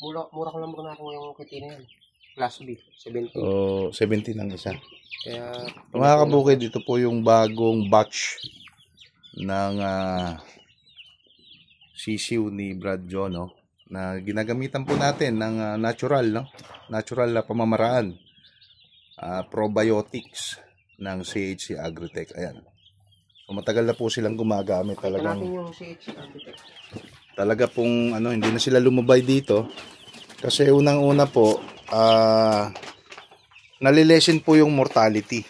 mura ko lang muna ako yung kiti na yan. Class B, 70. So, 17 ang isa. Kaya, Mga kabukid, ito po yung bagong batch ng sisiw ni Brad John, no? Na ginagamitan po natin ng natural, no? Natural na pamamaraan. Probiotics ng CHC Agrotech. Ayan. So, matagal na po silang gumagamit talagang. natin yung CHC Agrotech. Talaga pong hindi na sila lumabay dito kasi unang-una po nalilesen po yung mortality.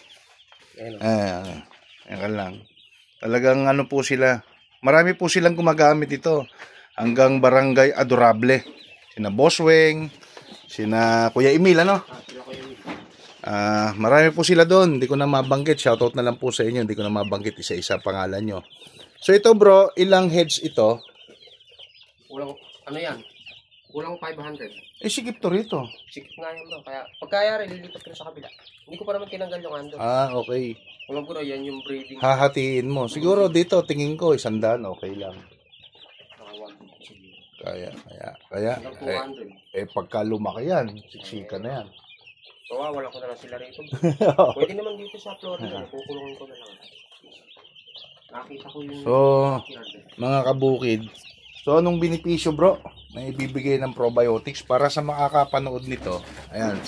Ayan lang. Talagang po sila. Marami po silang gumagamit ito. Hanggang Barangay Adorable. Sina Bosweng, sina Kuya Emil, marami po sila doon. Hindi ko na mabanggit. Shoutout na lang po sa inyo. Hindi ko na mabanggit isa-isa pangalan nyo. So ito bro, ilang heads ito? Kulang, yan? Kulang 500. Sikip to rito. Sikip nga yan bro. Kaya pagkayari, lilipat ko sa kabila. Hindi ko pa naman tinanggal yung ando. Okay. Kulang bro, yan yung breeding. Hahatiin mo. Siguro dito, tingin ko, 100, okay lang. Kaya, pagka lumaki yan, siksika na yan. Wala ko na lang sila rito. Pwede naman dito sa Florida, kukulungin ko na lang. Nakita ko yung... So, mga kabukid, so anong benepisyo bro? May bibigay ng probiotics para sa makakapanood nito. Ayan,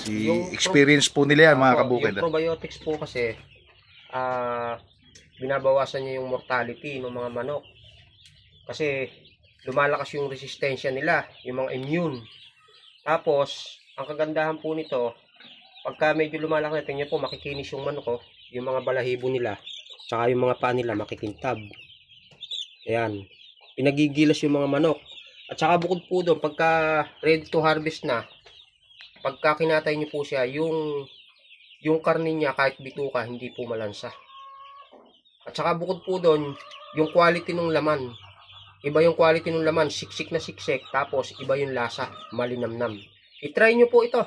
experience po nila yan mga kabukid. Yung probiotics po kasi, binabawasan niya yung mortality ng mga manok. Kasi, lumalakas yung resistensya nila, yung mga immune. Tapos, ang kagandahan po nito, pagka medyo lumalakas, tingnan po, makikinis yung manok, yung mga balahibo nila, tsaka yung mga paa nila, makikintab. Ayan. Pinagigilas yung mga manok. At saka bukod po doon, pagka ready to harvest na, pagka kinatay nyo po siya, yung karne niya, kahit bituka, hindi po malansa. At saka bukod po doon, yung quality ng laman. Iba yung quality ng laman, siksik na siksik, tapos iba yung lasa, malinamnam. I-try nyo po ito.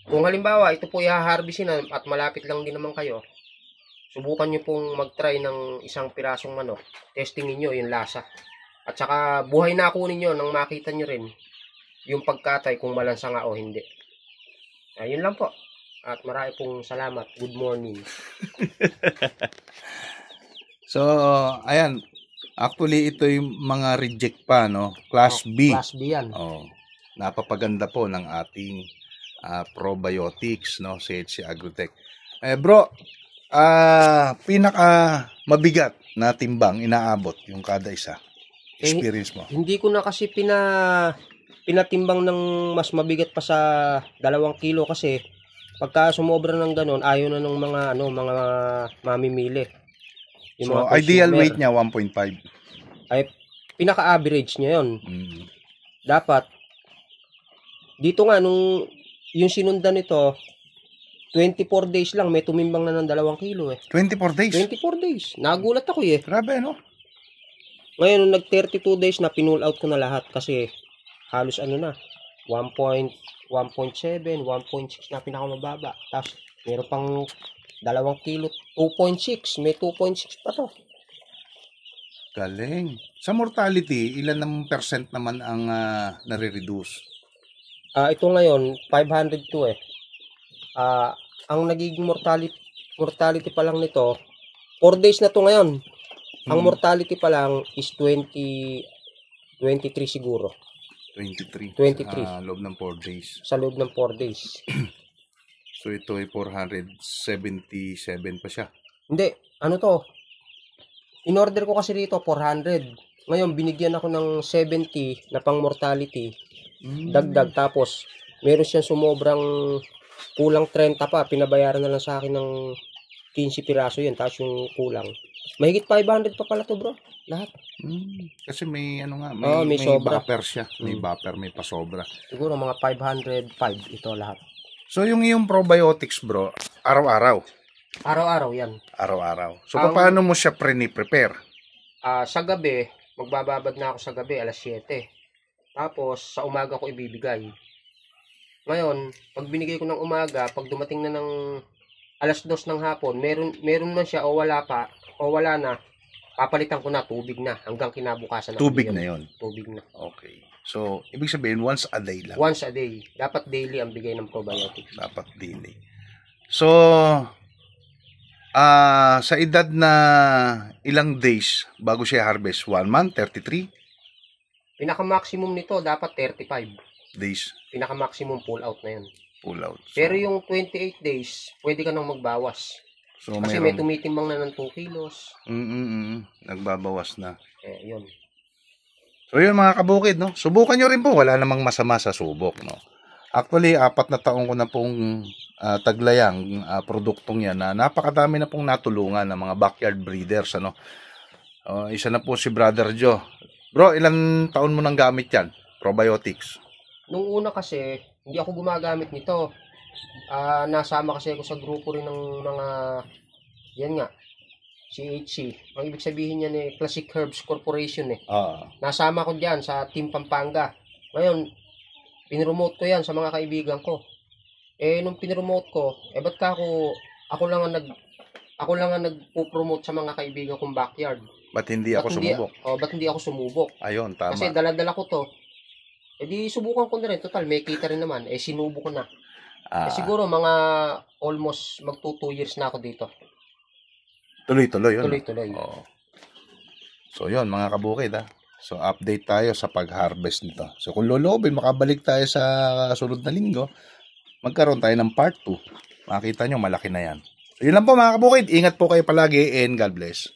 Kung halimbawa, ito po i-harvestin na at malapit lang din naman kayo, subukan nyo pong mag-try ng isang pirasong manok. Testingin nyo yung lasa. At saka buhay na kunin nyo nang makita nyo rin yung pagkatay kung malansa nga o hindi. Ayun lang po. At marami pong salamat. Good morning. So, ayan. Actually, ito yung mga reject pa, no? Class B. Class B yan. Napapaganda po ng ating probiotics, no? CHC Agrotech. Bro, pinaka mabigat na timbang inaabot yung kada isa. Experience mo. Hindi ko na kasi pinatimbang ng mas mabigat pa sa 2 kilo kasi pagka sumobra ng ganon, ayaw na ng mga mamimili. Yung so, ideal weight niya 1.5. Ay, pinaka-average niya yun. Dapat, dito nga, yung sinundan nito, 24 days lang, may tumimbang na ng 2 kilo 24 days? 24 days. Nagulat ako Grabe, no? Ngayon, nung nag-32 days na, pinull out ko na lahat kasi halos 1.7, 1.6 na pinakamababa. Tapos, meron pang 2 kilo, 2.6. May 2.6 pa to. Galing. Sa mortality, ilan ng percent naman ang nare-reduce? Ito ngayon, 502 ang nagiging mortality pa lang nito, 4 days na to ngayon. Ang mortality pa lang is 23 siguro. 23. 23. Sa loob ng 4 days. Sa loob ng 4 days. So ito ay 477 pa siya. Hindi, in-order ko kasi rito 400. Ngayon binigyan ako ng 70 na pang mortality. Dagdag, tapos meron siyang sumobrang kulang 30 pa, pinabayaran na lang sa akin ng 15 piraso yun, tapos yung kulang. Mahigit 500 pa pala to bro, lahat. Kasi may may sobra. buffer siya. May buffer, may pasobra. Siguro mga 505 ito lahat. So yung probiotics bro, araw-araw? Araw-araw yan. Araw-araw. So paano mo siya prepare? Sa gabi, magbababad na ako sa gabi, alas 7. Tapos sa umaga ko ibibigay. Ngayon, pag binigay ko ng umaga, pag dumating na ng alas 2 ng hapon, meron man siya o wala pa, o wala na, papalitan ko na tubig na hanggang kinabukasan. Tubig na yon. Tubig na. Okay. So, ibig sabihin, once a day lang. Once a day. Dapat daily ang bigay ng probiotics. Dapat daily. So, sa edad na ilang days bago siya harvest? 1 month, 33 Pinaka-maximum nito dapat 35 days Pinaka-maximum pull out na yun. pull out. So, Pero yung 28 days, pwede ka nang magbawas. so Kasi may mayroon, tumitimbang na ng 2 kilos. nagbabawas na. Yun. So, yun mga kabukid, no? Subukan nyo rin po. Wala namang masama sa subok, no? Actually, 4 na taon ko na pong taglayang produktong yan na napakadami na pong natulungan ng mga backyard breeders, ano? Isa na po si Brother Joe. Bro, ilang taon mo nang gamit yan? Probiotics. Nung una kasi, hindi ako gumagamit nito. Nasama kasi ako sa grupo rin ng mga, yan nga, CHC. Ang ibig sabihin niyan Classic Herbs Corporation Nasama ko diyan sa Team Pampanga. Ngayon, pinromote ko yan sa mga kaibigan ko. Nung pinromote ko, ba't ka ako lang ang nagpo-promote sa mga kaibigan kong backyard. Ba't hindi ako sumubok? Ba't hindi ako sumubok? Ayun, tama. Kasi dala-dala ko to. Di subukan ko na rin. Total, may kita rin naman. Sinubo ko na. Siguro mga almost mag 2 years na ako dito. Tuloy-tuloy yun. Tuloy-tuloy. Oo. So, yun, mga kabukid, So, update tayo sa pag-harvest nito. So, kung lolobin, makabalik tayo sa sunod na linggo, magkaroon tayo ng part 2. Makita nyo, malaki na yan. So, yun lang po, mga kabukid. Ingat po kayo palagi and God bless.